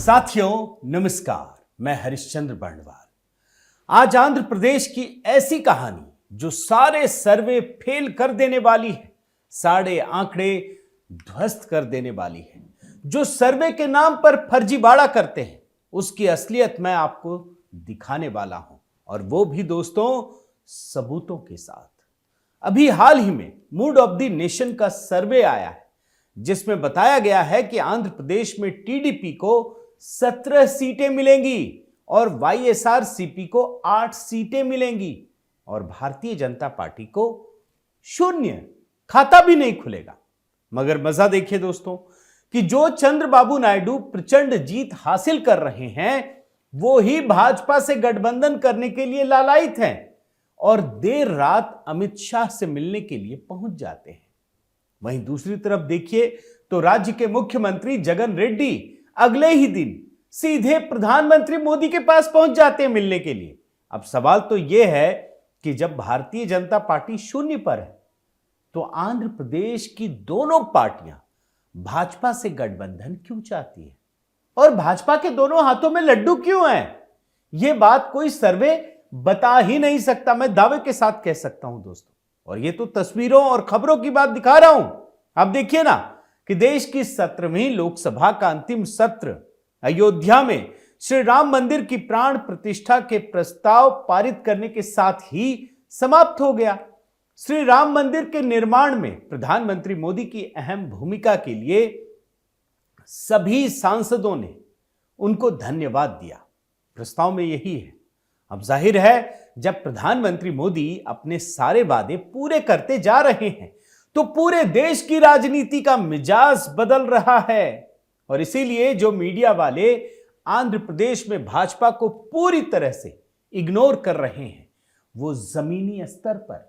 साथियों नमस्कार, मैं हरिश्चंद्र बर्णवाल। आज आंध्र प्रदेश की ऐसी कहानी जो सारे सर्वे फेल कर देने वाली है, सारे आंकड़े ध्वस्त कर देने वाली है। जो सर्वे के नाम पर फर्जीवाड़ा करते हैं उसकी असलियत मैं आपको दिखाने वाला हूं, और वो भी दोस्तों सबूतों के साथ। अभी हाल ही में मूड ऑफ द नेशन का सर्वे आया है जिसमें बताया गया है कि आंध्र प्रदेश में टीडीपी को 17 सीटें मिलेंगी और वाईएसआरसीपी को 8 सीटें मिलेंगी और भारतीय जनता पार्टी को 0, खाता भी नहीं खुलेगा। मगर मजा देखिए दोस्तों कि जो चंद्रबाबू नायडू प्रचंड जीत हासिल कर रहे हैं वो ही भाजपा से गठबंधन करने के लिए लालायित हैं और देर रात अमित शाह से मिलने के लिए पहुंच जाते हैं। वहीं दूसरी तरफ देखिए तो राज्य के मुख्यमंत्री जगन रेड्डी अगले ही दिन सीधे प्रधानमंत्री मोदी के पास पहुंच जाते हैं मिलने के लिए। अब सवाल तो यह है कि जब भारतीय जनता पार्टी 0 पर है तो आंध्र प्रदेश की दोनों पार्टियां भाजपा से गठबंधन क्यों चाहती है और भाजपा के दोनों हाथों में लड्डू क्यों है? यह बात कोई सर्वे बता ही नहीं सकता, मैं दावे के साथ कह सकता हूं दोस्तों। और ये तो तस्वीरों और खबरों की बात दिखा रहा हूं। आप देखिए ना कि देश की 17वीं लोकसभा का अंतिम सत्र अयोध्या में श्री राम मंदिर की प्राण प्रतिष्ठा के प्रस्ताव पारित करने के साथ ही समाप्त हो गया। श्री राम मंदिर के निर्माण में प्रधानमंत्री मोदी की अहम भूमिका के लिए सभी सांसदों ने उनको धन्यवाद दिया। प्रस्ताव में यही है। अब जाहिर है जब प्रधानमंत्री मोदी अपने सारे वादे पूरे करते जा रहे हैं तो पूरे देश की राजनीति का मिजाज बदल रहा है, और इसीलिए जो मीडिया वाले आंध्र प्रदेश में भाजपा को पूरी तरह से इग्नोर कर रहे हैं वो जमीनी स्तर पर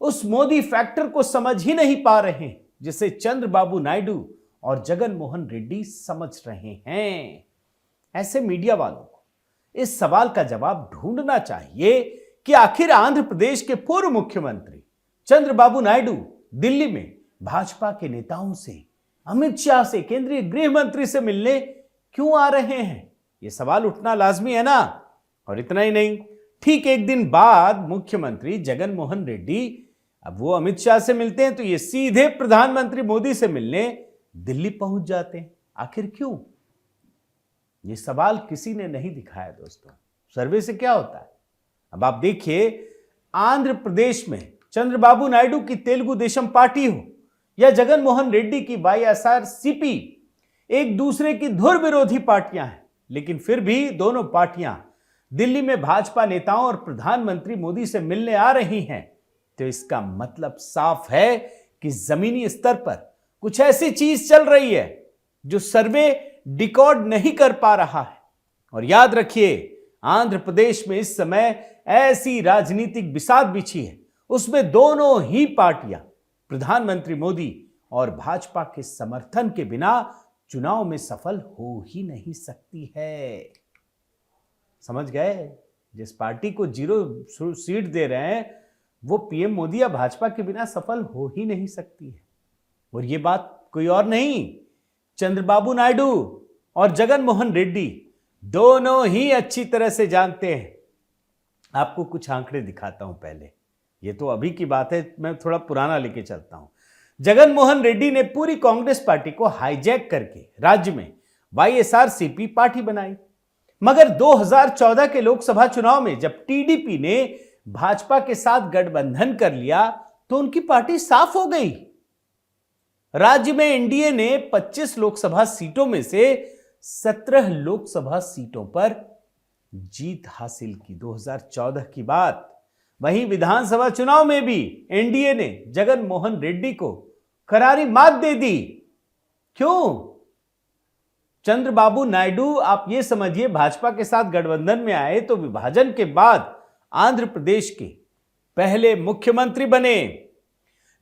उस मोदी फैक्टर को समझ ही नहीं पा रहे हैं जिसे चंद्रबाबू नायडू और जगन मोहन रेड्डी समझ रहे हैं। ऐसे मीडिया वालों को इस सवाल का जवाब ढूंढना चाहिए कि आखिर आंध्र प्रदेश के पूर्व मुख्यमंत्री चंद्रबाबू नायडू दिल्ली में भाजपा के नेताओं से, अमित शाह से, केंद्रीय गृह मंत्री से मिलने क्यों आ रहे हैं? यह सवाल उठना लाजमी है ना। और इतना ही नहीं, ठीक एक दिन बाद मुख्यमंत्री जगन मोहन रेड्डी अब वो अमित शाह से मिलते हैं तो ये सीधे प्रधानमंत्री मोदी से मिलने दिल्ली पहुंच जाते हैं। आखिर क्यों? ये सवाल किसी ने नहीं दिखाया दोस्तों। सर्वे से क्या होता है? अब आप देखिए, आंध्र प्रदेश में चंद्रबाबू नायडू की तेलुगु देशम पार्टी हो या जगन मोहन रेड्डी की वाईएसआरसीपी एक दूसरे की धुर विरोधी पार्टियां हैं, लेकिन फिर भी दोनों पार्टियां दिल्ली में भाजपा नेताओं और प्रधानमंत्री मोदी से मिलने आ रही हैं। तो इसका मतलब साफ है कि जमीनी स्तर पर कुछ ऐसी चीज चल रही है जो सर्वे डिकॉर्ड नहीं कर पा रहा है। और याद रखिए, आंध्र प्रदेश में इस समय ऐसी राजनीतिक बिसात बिछी है उसमें दोनों ही पार्टियां प्रधानमंत्री मोदी और भाजपा के समर्थन के बिना चुनाव में सफल हो ही नहीं सकती है। समझ गए? जिस पार्टी को 0 सीट दे रहे हैं वो पीएम मोदी या भाजपा के बिना सफल हो ही नहीं सकती है। और ये बात कोई और नहीं, चंद्रबाबू नायडू और जगन मोहन रेड्डी दोनों ही अच्छी तरह से जानते हैं। आपको कुछ आंकड़े दिखाता हूं पहले। ये तो अभी की बात है, मैं थोड़ा पुराना लेके चलता हूं। जगन मोहन रेड्डी ने पूरी कांग्रेस पार्टी को हाईजैक करके राज्य में वाईएसआरसीपी पार्टी बनाई। मगर 2014 के लोकसभा चुनाव में जब टीडीपी ने भाजपा के साथ गठबंधन कर लिया तो उनकी पार्टी साफ हो गई। राज्य में एनडीए ने 25 लोकसभा सीटों में से 17 लोकसभा सीटों पर जीत हासिल की। 2014 की बात। वहीं विधानसभा चुनाव में भी एनडीए ने जगन मोहन रेड्डी को करारी मात दे दी। क्यों? चंद्रबाबू नायडू, आप ये समझिए, भाजपा के साथ गठबंधन में आए तो विभाजन के बाद आंध्र प्रदेश के पहले मुख्यमंत्री बने।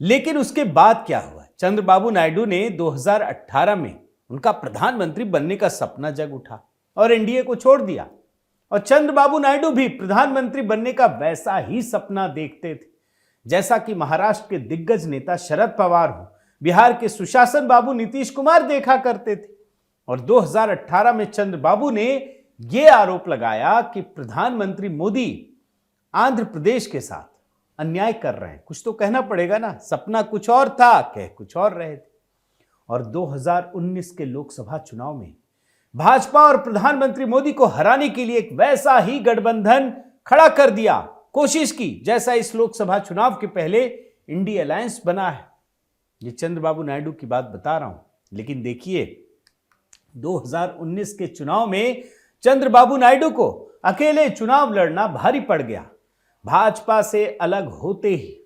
लेकिन उसके बाद क्या हुआ? चंद्रबाबू नायडू ने 2018 में उनका प्रधानमंत्री बनने का सपना जग उठा और एनडीए को छोड़ दिया। और चंद्रबाबू नायडू भी प्रधानमंत्री बनने का वैसा ही सपना देखते थे जैसा कि महाराष्ट्र के दिग्गज नेता शरद पवार हो, बिहार के सुशासन बाबू नीतीश कुमार देखा करते थे। और 2018 में चंद्रबाबू ने यह आरोप लगाया कि प्रधानमंत्री मोदी आंध्र प्रदेश के साथ अन्याय कर रहे हैं। कुछ तो कहना पड़ेगा ना, सपना कुछ और था, कह कुछ और रहे थे। और 2019 के लोकसभा चुनाव में भाजपा और प्रधानमंत्री मोदी को हराने के लिए एक वैसा ही गठबंधन खड़ा कर दिया, कोशिश की, जैसा इस लोकसभा चुनाव के पहले इंडिया अलायंस बना है। ये चंद्रबाबू नायडू की बात बता रहा हूं। लेकिन देखिए, 2019 के चुनाव में चंद्रबाबू नायडू को अकेले चुनाव लड़ना भारी पड़ गया। भाजपा से अलग होते ही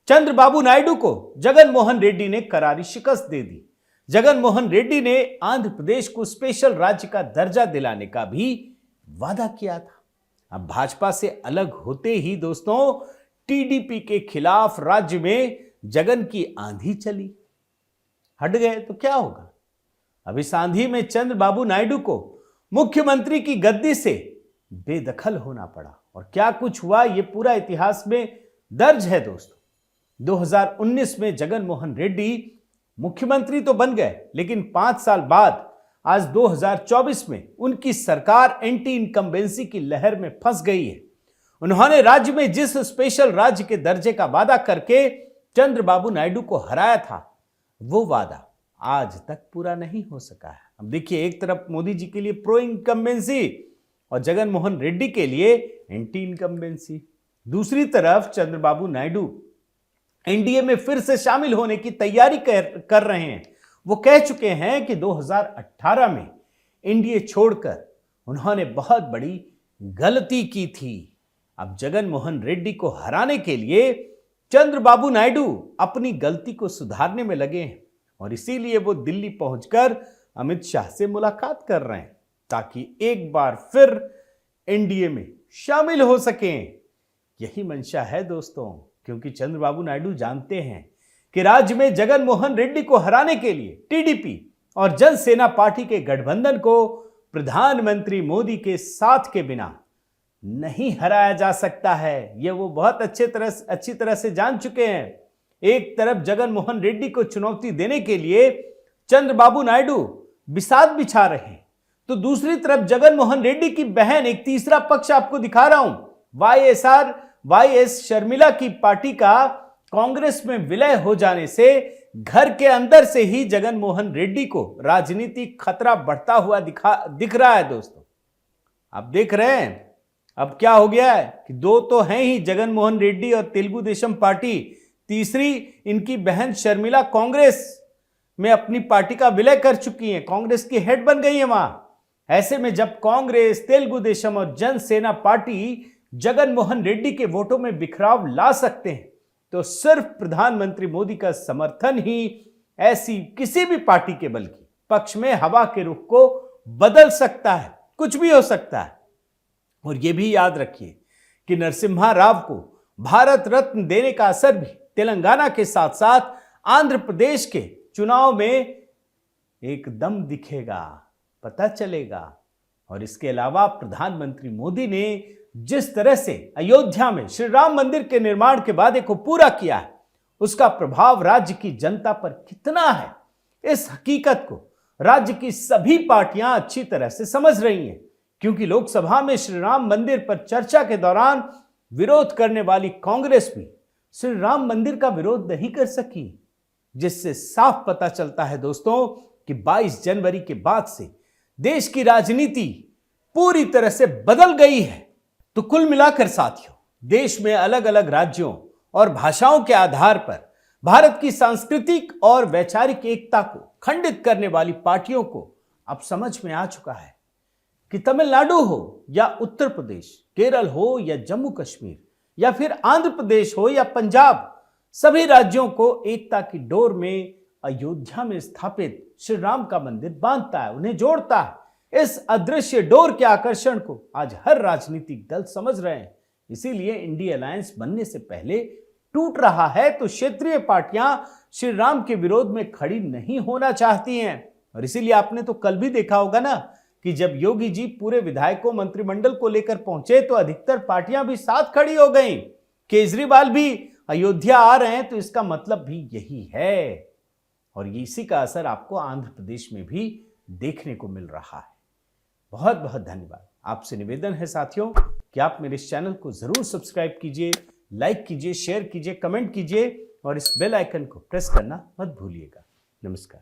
चंद्रबाबू नायडू को जगन मोहन रेड्डी ने करारी शिकस्त दे दी। जगन मोहन रेड्डी ने आंध्र प्रदेश को स्पेशल राज्य का दर्जा दिलाने का भी वादा किया था। अब भाजपा से अलग होते ही दोस्तों टीडीपी के खिलाफ राज्य में जगन की आंधी चली। हट गए तो क्या होगा? अब इस आंधी में चंद्रबाबू नायडू को मुख्यमंत्री की गद्दी से बेदखल होना पड़ा। और क्या कुछ हुआ ये पूरा इतिहास में दर्ज है दोस्तों। 2019 में जगन मोहन रेड्डी मुख्यमंत्री तो बन गए, लेकिन 5 साल बाद आज 2024 में उनकी सरकार एंटी इनकम्बेंसी की लहर में फंस गई है। उन्होंने राज्य में जिस स्पेशल राज्य के दर्जे का वादा करके चंद्रबाबू नायडू को हराया था, वो वादा आज तक पूरा नहीं हो सका है। अब देखिए, एक तरफ मोदी जी के लिए प्रो इनकम्बेंसी और जगन मोहन रेड्डी के लिए एंटी इनकम्बेंसी, दूसरी तरफ चंद्रबाबू नायडू एनडीए में फिर से शामिल होने की तैयारी कर रहे हैं। वो कह चुके हैं कि 2018 में एनडीए छोड़कर उन्होंने बहुत बड़ी गलती की थी। अब जगन मोहन रेड्डी को हराने के लिए चंद्रबाबू नायडू अपनी गलती को सुधारने में लगे हैं और इसीलिए वो दिल्ली पहुंचकर अमित शाह से मुलाकात कर रहे हैं ताकि एक बार फिर एनडीए में शामिल हो सकें। यही मंशा है दोस्तों, क्योंकि चंद्रबाबू नायडू जानते हैं कि राज्य में जगन मोहन रेड्डी को हराने के लिए टीडीपी और जनसेना पार्टी के गठबंधन को प्रधानमंत्री मोदी के साथ के बिना नहीं हराया जा सकता है। यह वो बहुत अच्छी तरह से जान चुके हैं। एक तरफ जगन मोहन रेड्डी को चुनौती देने के लिए चंद्रबाबू नायडू बिसात बिछा रहे हैं, तो दूसरी तरफ जगन मोहन रेड्डी की बहन, एक तीसरा पक्ष आपको दिखा रहा हूं, वाईएस शर्मिला की पार्टी का कांग्रेस में विलय हो जाने से घर के अंदर से ही जगन मोहन रेड्डी को राजनीतिक खतरा बढ़ता हुआ दिख रहा है दोस्तों। आप देख रहे हैं अब क्या हो गया है कि दो तो हैं ही, जगन मोहन रेड्डी और तेलुगु देशम पार्टी, तीसरी इनकी बहन शर्मिला कांग्रेस में अपनी पार्टी का विलय कर चुकी हैं, कांग्रेस की हेड बन गई है वहां। ऐसे में जब कांग्रेस, तेलुगु देशम और जनसेना पार्टी जगन मोहन रेड्डी के वोटों में बिखराव ला सकते हैं, तो सिर्फ प्रधानमंत्री मोदी का समर्थन ही ऐसी किसी भी पार्टी के बल की पक्ष में हवा के रुख को बदल सकता है। कुछ भी हो सकता है। और यह भी याद रखिए कि नरसिम्हा राव को भारत रत्न देने का असर भी तेलंगाना के साथ साथ आंध्र प्रदेश के चुनाव में एकदम दिखेगा, पता चलेगा। और इसके अलावा प्रधानमंत्री मोदी ने जिस तरह से अयोध्या में श्री राम मंदिर के निर्माण के वादे को पूरा किया है, उसका प्रभाव राज्य की जनता पर कितना है, इस हकीकत को राज्य की सभी पार्टियां अच्छी तरह से समझ रही हैं। क्योंकि लोकसभा में श्री राम मंदिर पर चर्चा के दौरान विरोध करने वाली कांग्रेस भी श्री राम मंदिर का विरोध नहीं कर सकी, जिससे साफ पता चलता है दोस्तों कि 22 जनवरी के बाद से देश की राजनीति पूरी तरह से बदल गई है। तो कुल मिलाकर साथियों, देश में अलग अलग राज्यों और भाषाओं के आधार पर भारत की सांस्कृतिक और वैचारिक एकता को खंडित करने वाली पार्टियों को अब समझ में आ चुका है कि तमिलनाडु हो या उत्तर प्रदेश, केरल हो या जम्मू कश्मीर या फिर आंध्र प्रदेश हो या पंजाब, सभी राज्यों को एकता की डोर में अयोध्या में स्थापित श्री राम का मंदिर बांधता है, उन्हें जोड़ता है। इस अदृश्य डोर के आकर्षण को आज हर राजनीतिक दल समझ रहे हैं। इसीलिए इंडिया अलायंस बनने से पहले टूट रहा है तो क्षेत्रीय पार्टियां श्री राम के विरोध में खड़ी नहीं होना चाहती हैं। और इसीलिए आपने तो कल भी देखा होगा ना कि जब योगी जी पूरे विधायकों मंत्रिमंडल को लेकर पहुंचे तो अधिकतर पार्टियां भी साथ खड़ी हो गईं। केजरीवाल भी अयोध्या आ रहे हैं, तो इसका मतलब भी यही है। और इसी का असर आपको आंध्र प्रदेश में भी देखने को मिल रहा है। बहुत बहुत धन्यवाद। आपसे निवेदन है साथियों कि आप मेरे इस चैनल को जरूर सब्सक्राइब कीजिए, लाइक कीजिए, शेयर कीजिए, कमेंट कीजिए और इस बेल आइकन को प्रेस करना मत भूलिएगा। नमस्कार।